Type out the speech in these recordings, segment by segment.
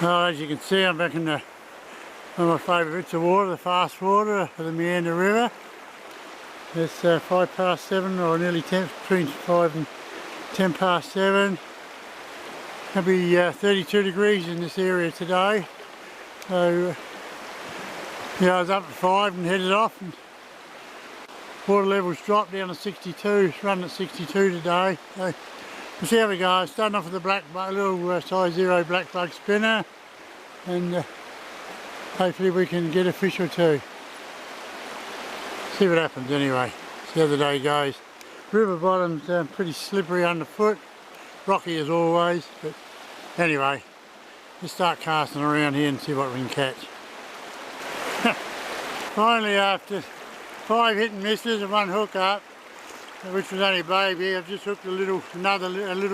Well, as you can see, I'm back in one of my favourite bits of water, the fast water of the Meander River. It's 7:05 or nearly 10, between 5 and 7:10. It'll be 32 degrees in this area today. So yeah, I was up at 5 and headed off, and water levels dropped down to 62. It's running at 62 today. So we'll see how we go. Starting off with a black bug, little size 0 black bug spinner, and hopefully we can get a fish or two. See what happens anyway. See how the day goes. River bottom's pretty slippery underfoot, rocky as always, but anyway, let's start casting around here and see what we can catch. Finally, after 5 hit and misses and 1 hook up, which was only a baby, I've just hooked a little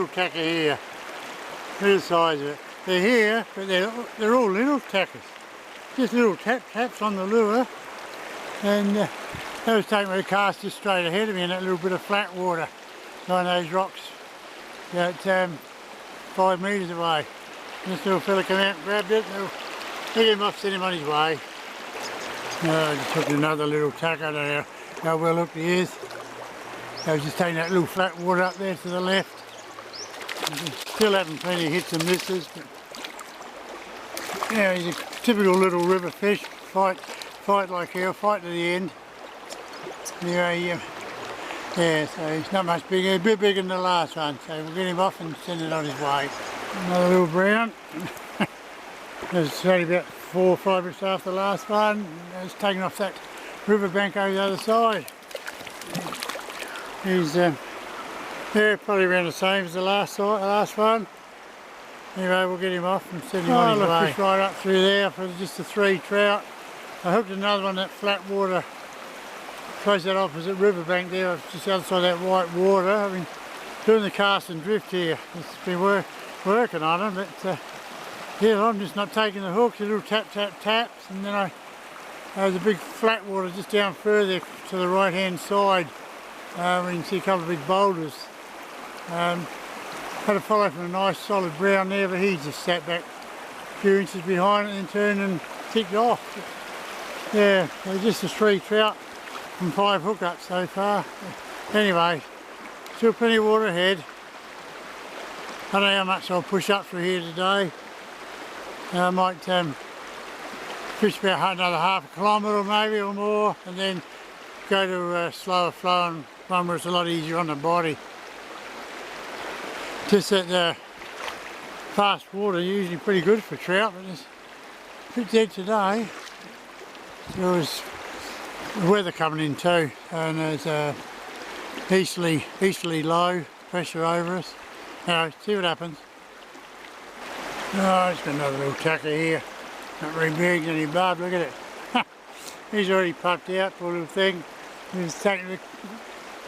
tacker here. Look at the size of it. They're here, but they're all little tackers. Just little taps on the lure, and that was taking me to cast just straight ahead of me in that little bit of flat water on those rocks about 5 metres away. And this little fella came out and grabbed it, and he him off, sent him on his way. I just took another little tacker. I don't know how well hooked he is. I was just taking that little flat water up there to the left. Still having plenty of hits and misses, but yeah, he's a typical little river fish. Fight like hell, fight to the end. Anyway, yeah, so he's not much bigger, a bit bigger than the last one, so we'll get him off and send it on his way. Another little brown. It's only about 4 or 5 minutes after the last one. It's taken off that riverbank over the other side. He's yeah, probably around the same as the last one. Anyway, we'll get him off and send him on his way. Fish right up through there for just the 3 trout. I hooked another one that flat water, close that opposite riverbank there, just the other side of that white water. I've been doing the cast and drift here. It's been working on them, but yeah, I'm just not taking the hooks. A little taps, and then there's a big flat water just down further to the right hand side. We can see a couple of big boulders. Had to follow from a nice solid brown there, but he just sat back a few inches behind it and turned and ticked off. Yeah, so just the 3 trout from 5 hookups so far. Anyway, still plenty of water ahead. I don't know how much I'll push up through here today. I might fish about another half a kilometre maybe or more, and then go to slower flow and one where it's a lot easier on the body. Just that the fast water is usually pretty good for trout, but it's a bit dead today. There was the weather coming in too, and there's easterly low pressure over us. Anyway, see what happens. Oh, it's got another little tacker here. Not very big, any barb, look at it. He's already puffed out, poor little thing. He's taking the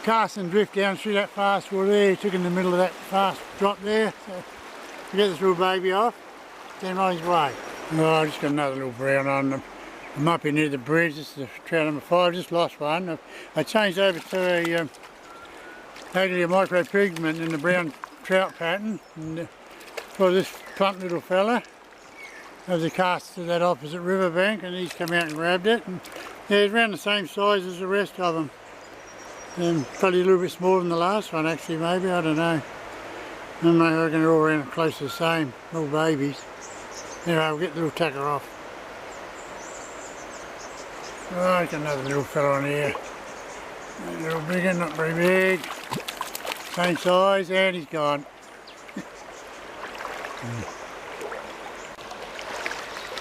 cast and drift down through that fast water there. He took in the middle of that fast drop there. So we get this little baby off, then on his way. Oh, I just got another little brown on them. I might be near the bridge. This is trout number 5. Just lost one. I changed over to a Adrian micro pigment in the brown trout pattern, and for this plump little fella. There was a cast to that opposite riverbank, and he's come out and grabbed it. And yeah, he's around the same size as the rest of them. Probably a little bit smaller than the last one actually, maybe, I don't know. I reckon they're all around close to the same, little babies. Anyway, we'll get the little tacker off. Oh, got another little fella on here. A little bigger, not very big. Same size, and he's gone.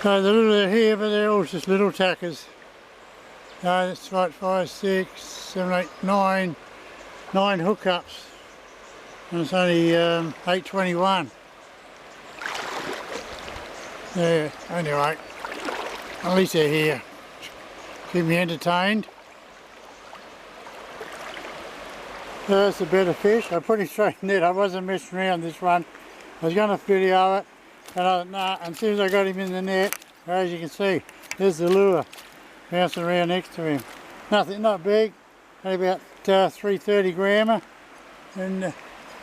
So they're little here, but they're all just little tackers. That's right, 5, 6, 7, 8, 9 hookups, and it's only 8:21. Yeah, anyway, at least they're here. Keep me entertained. That's a better fish. I put him straight in net. I wasn't messing around this one. I was going to video it, and as soon as I got him in the net, as you can see, there's the lure bouncing around next to him. Nothing, not big, only about 330 grammer, and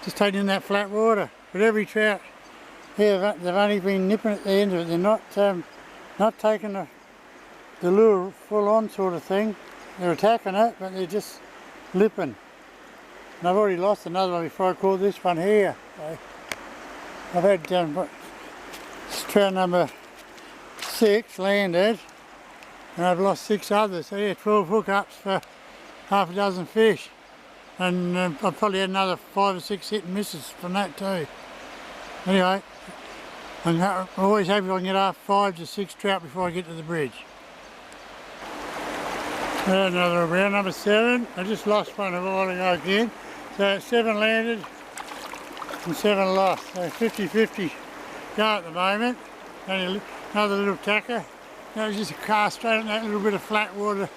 just taking in that flat water. But every trout Yeah, they've only been nipping at the end of it. They're not taking the lure full on sort of thing. They're attacking it, but they're just lipping. And I've already lost another one before I caught this one here. So I've had trout number 6 landed, and I've lost 6 others. So yeah, 12 hookups for half a dozen fish. And I've probably had another 5 or 6 hit and misses from that too. Anyway, I'm always hoping I can get 5 to 6 trout before I get to the bridge. Another around, number 7. I just lost one a while ago again. So 7 landed and 7 lost. So 50-50 go at the moment. Only another little tacker. That was just a cast straight on that little bit of flat water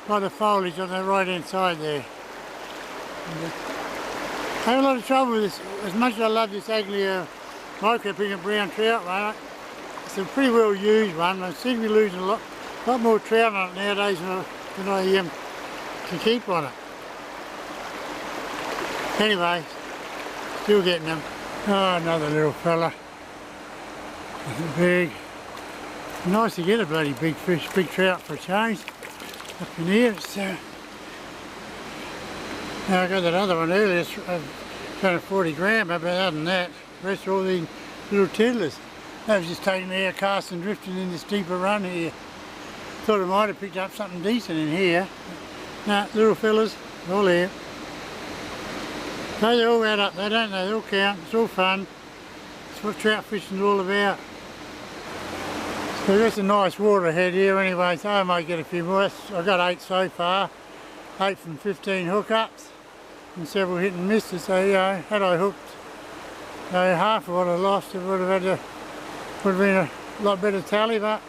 by the foliage on the right hand side there. I have a lot of trouble with this. As much as I love this ugly micro picking brown trout one, it's a pretty well used one. I seem to be losing a lot more trout on it nowadays than I can keep on it. Anyway, still getting them. Oh, another little fella. Big. Nice to get a bloody big fish, big trout for a change. Up in here, it's now I got that other one earlier, it's kind of 40 gram, but other than that, the rest are all these little tiddlers. That was just taking the air cast and drifting in this deeper run here. Thought I might have picked up something decent in here. Nah, little fellas, all there. So they all add up, they don't they? They all count, it's all fun. It's what trout fishing is all about. So there's a nice water ahead here anyway, so I might get a few more. I've got 8 so far, 8 from 15 hookups and several hit and misses. So yeah, had I hooked half of what I lost, it would have been a lot better tally, but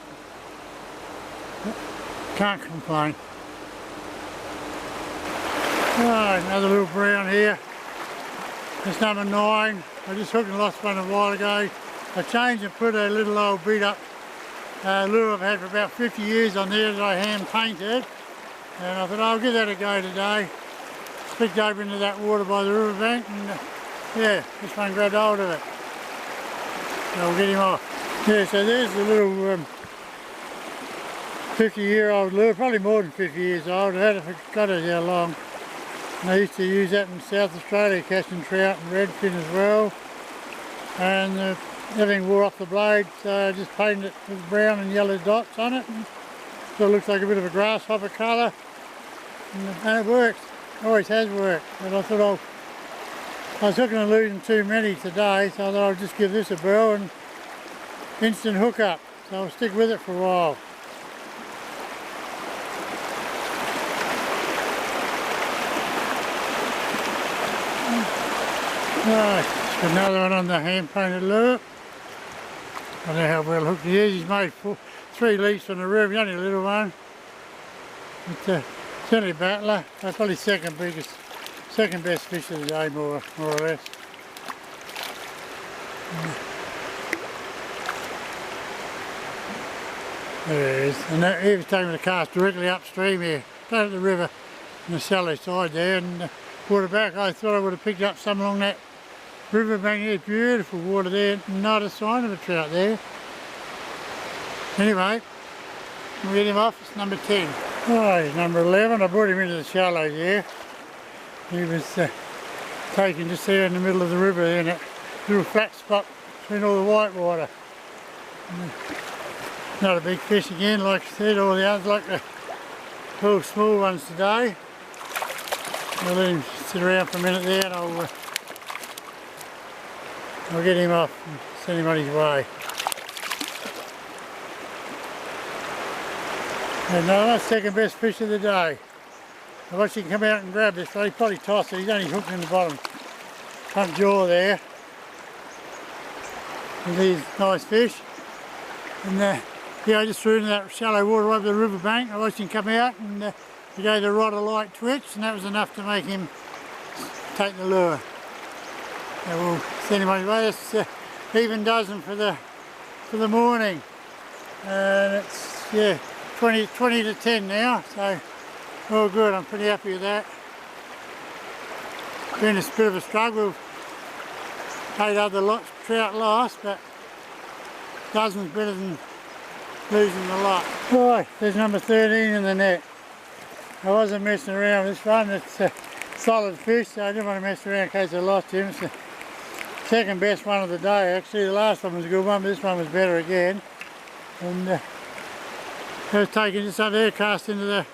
can't complain. Oh, another little brown here. It's number 9. I just hooked and lost one a while ago. I changed and put a little old beat up lure I've had for about 50 years on there that I hand painted. And I thought I'll give that a go today. Flicked over into that water by the riverbank and yeah, this one grabbed hold of it. So I'll get him off. Yeah, so there's the little 50-year-old lure, probably more than 50 years old. I had it for God knows how long. And I used to use that in South Australia, catching trout and redfin as well. And everything wore off the blade, so I just painted it with brown and yellow dots on it. And so it looks like a bit of a grasshopper colour. And it works. Always has worked. But I thought I was hooking and losing too many today, so I thought I'll just give this a whirl and instant hook up. So I'll stick with it for a while. Right, got another one on the hand painted lure. I don't know how well hooked he is. He's made 3 leaps from the river. He's only a little one. But certainly a battler. Probably second best fish of the day, more or less. There he is. And that, he was taking the cast directly upstream here, down at the river on the shallow side there, and water back. I thought I would have picked up some along that riverbank here. Beautiful water there, not a sign of a trout there. Anyway, we'll get him off. It's number 10. Oh, he's number 11. I brought him into the shallows here. He was taken just there in the middle of the river there in that little flat spot between all the white water. Not a big fish again, like I said, all the others like the little small ones today. I'll let him sit around for a minute there and I'll get him off and send him on his way. And that's second best fish of the day. I watched him come out and grab this, so he probably tossed it. He's only hooked in the bottom front jaw there. And these nice fish. And yeah, I just threw into that shallow water over the riverbank. I watched him come out and he gave the rod a light twitch, and that was enough to make him take the lure. So we'll send him on his way. That's even dozen for the morning. And it's yeah, 20 to 10 now. So all good. I'm pretty happy with that. Been a bit of a struggle. 8 other trout lost, but dozens better than losing the lot. Right, there's number 13 in the net. I wasn't messing around with this one. It's a solid fish, so I didn't want to mess around in case I lost him. It's the second best one of the day actually. The last one was a good one, but this one was better again. And I was taking just up there, cast into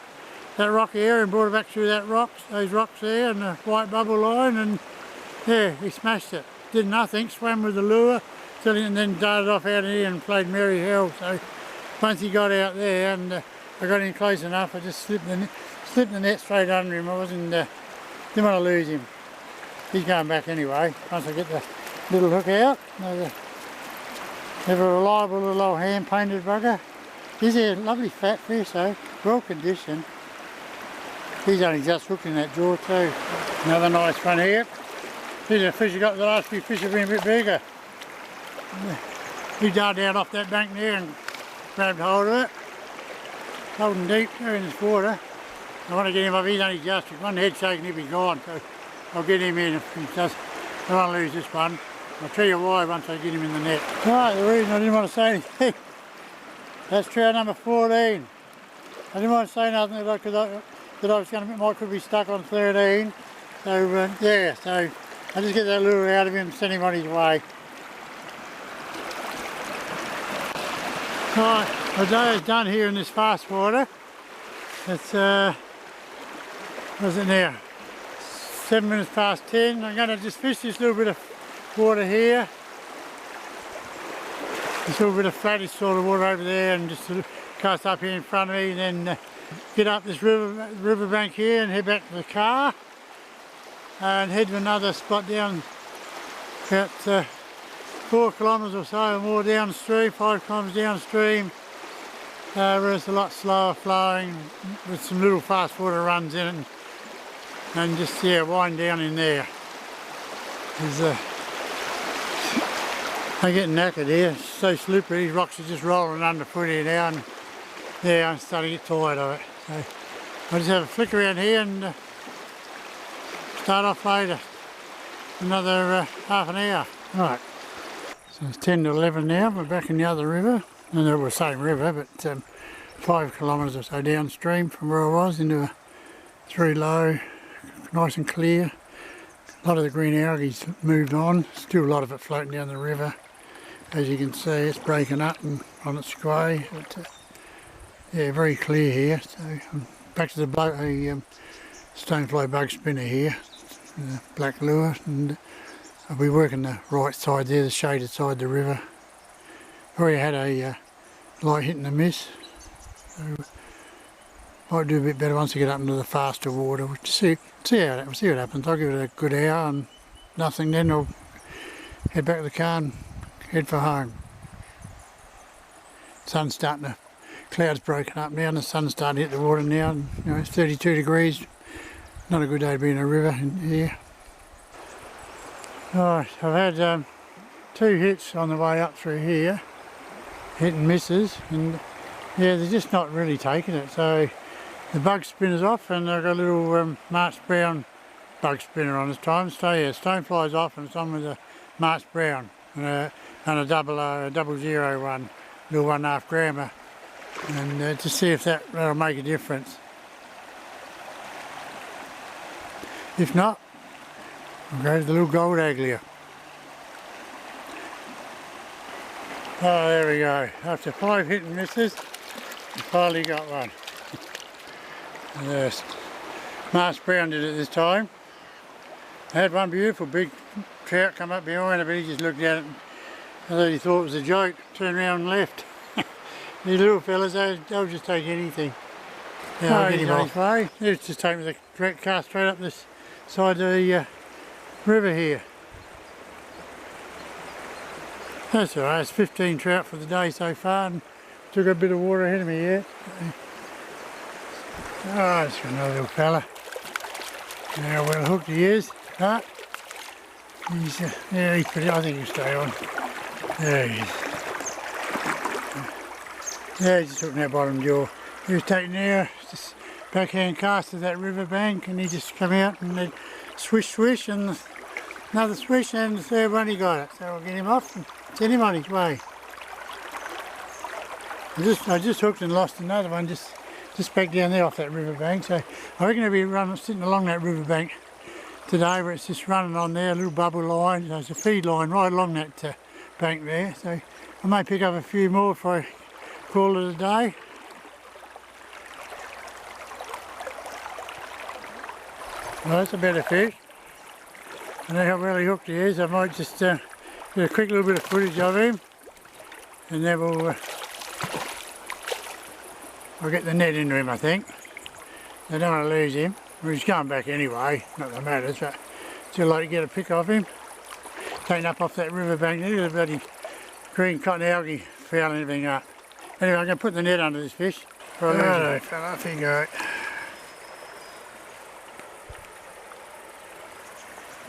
that rocky area and brought it back through those rocks there and the white bubble line, and yeah, he smashed it. Did nothing, swam with the lure, and then darted off out of here and played merry hell. So once he got out there and I got in close enough, I just slipped the net straight under him. I wasn't, didn't want to lose him. He's going back anyway. Once I get the little hook out, have a reliable little old hand painted bugger. He's a lovely fat fish though, well conditioned. He's only just hooked in that jaw too. Another nice one here. These are the fish you got, the last few fish have been a bit bigger. He darted down off that bank there and grabbed hold of it. Holding deep there in this water. I want to get him up, he's only just, with one head shaking he'll be gone, so I'll get him in if he just, I don't want to lose this one. I'll tell you why once I get him in the net. Right, the reason I didn't want to say anything, that's trout number 14. I didn't want to say nothing because I was going to, might could be stuck on 13. So yeah, so I just get that lure out of him and send him on his way. Right, the day is done here in this fast water. It's, what's it now? 7 minutes past 10. I'm going to just fish this little bit of water here. This little bit of flattish sort of water over there, and just cast up here in front of me, and then get up this river bank here and head back to the car. And head to another spot down about 4 kilometres or so or more downstream, 5 kilometres downstream, where it's a lot slower flowing with some little fast water runs in it, and just wind down in there. I'm getting knackered here, it's so slippery, these rocks are just rolling underfoot here now, and yeah, I'm starting to get tired of it. So I'll just have a flick around here and start off later, another half an hour. Right, so it's 10 to 11 now, we're back in the other river, and they're the same river, but 5 kilometres or so downstream from where I was, into it's very low, nice and clear. A lot of the green algae's moved on, still a lot of it floating down the river. As you can see, it's breaking up and on its way, but yeah, very clear here. So I'm back to the stonefly bug spinner here, black lure, and I'll be working the right side there, the shaded side of the river. Already had a light hit and a miss, so might do a bit better once I get up into the faster water. We'll see what happens. I'll give it a good hour and nothing, then I'll head back to the car and head for home. Sun's starting to, clouds broken up now and the sun's starting to hit the water now, and it's 32 degrees. Not a good day to be in a river in here. Alright, I've had 2 hits on the way up through here, hit and misses, and yeah, they're just not really taking it. So the bug spinner's off, and I've got a little March Brown bug spinner on this time. So yeah, stonefly's off, and it's on with a March Brown and a 001, little 1.5 grammer, and to see if that'll make a difference. If not, I'll go to the little gold aglia. Oh, there we go. After 5 hit and misses, I finally got one. Yes. Marsh Brown did it this time. I had one beautiful big trout come up behind it, but he just looked at it and I thought he thought it was a joke, turned around and left. These little fellas, they'll just take anything. Yeah, I'll get him off. Way. He's just taking the direct cast straight up this side of the river here. That's alright, it's 15 trout for the day so far, and took a bit of water ahead of me yet. Oh, that's another little fella. Now well hooked he is, but he's, yeah, he's pretty, I think he'll stay on. There he is. Yeah, he just took that bottom jaw. He was taking there, just backhand cast to that river bank, and he just come out and then swish swish, and another swish, and the third one he got it. So I'll get him off and send him on his way. I just hooked and lost another one just back down there off that riverbank. So I reckon it'll be sitting along that riverbank today, where it's just running on there, a little bubble line. There's a feed line right along that bank there. So I may pick up a few more before I call it a day. Well, that's a better fish. I know how well he hooked he is. I might just get a quick little bit of footage of him, and then I'll get the net into him, I think. I don't want to lose him. Well, he's going back anyway, not that matters, but still like to get a pick of him. Taking up off that riverbank, look at the bloody green cotton algae fouling everything up. Anyway, I'm going to put the net under this fish. Righto, fella, off you go.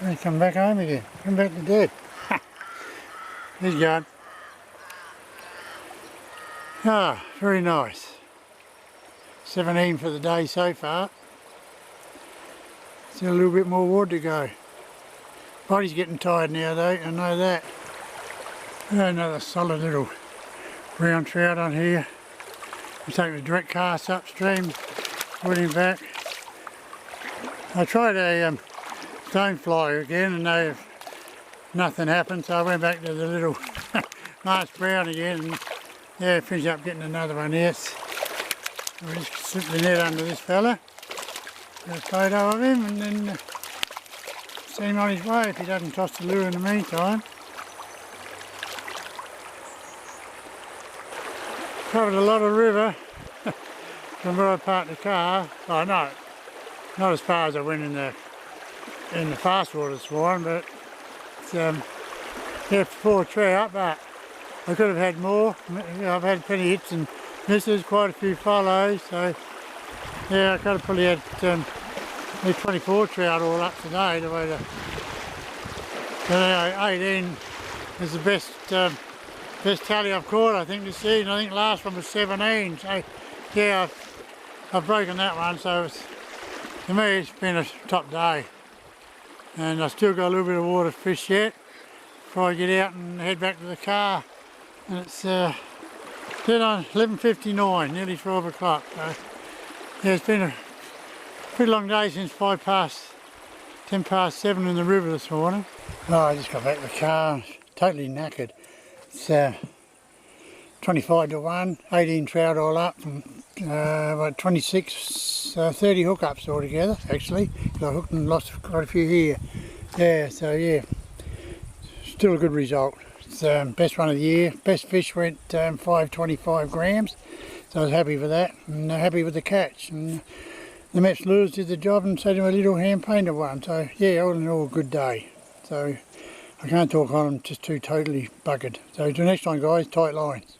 They come back home again, come back to dead. He's gone. Ah, very nice. 17 for the day so far. Still a little bit more water to go. Body's getting tired now though, I know that. Another solid little brown trout on here. I'm taking the direct cast upstream, put him back. I tried a stonefly again and nothing happened, so I went back to the little Marsh Brown again, and yeah, finished up getting another one here. We'll just slip the net under this fella, get a photo of him, and then send him on his way if he doesn't toss the lure in the meantime. Covered a lot of river from where I parked the car. Oh no, not as far as I went in the fast water this morning, but it's, yeah, 4 trout, but I could have had more. I've had plenty of hits and misses, quite a few follows, so yeah, I could have probably had 24 trout all up today. The way to 18 is the best tally I've caught, I think, this season. I think the last one was 17, so yeah, I've broken that one, so to me it's been a top day. And I've still got a little bit of water to fish yet before I get out and head back to the car. And it's dead on 11:59, nearly 12 o'clock. So yeah, it's been a pretty long day since 10 past 7 in the river this morning. Oh, I just got back to the car, totally knackered. It's 25 to 1, 18 trout all up, and about 26, 30 hookups altogether actually. I hooked and lost quite a few here. Yeah, so yeah, still a good result. It's best one of the year. Best fish went 525 grams, so I was happy with that, and happy with the catch. And the Meps lures did the job, and so did my little hand painted one. So yeah, all in all, a good day. So I can't talk on them, just too totally buggered. So until next time guys, tight lines.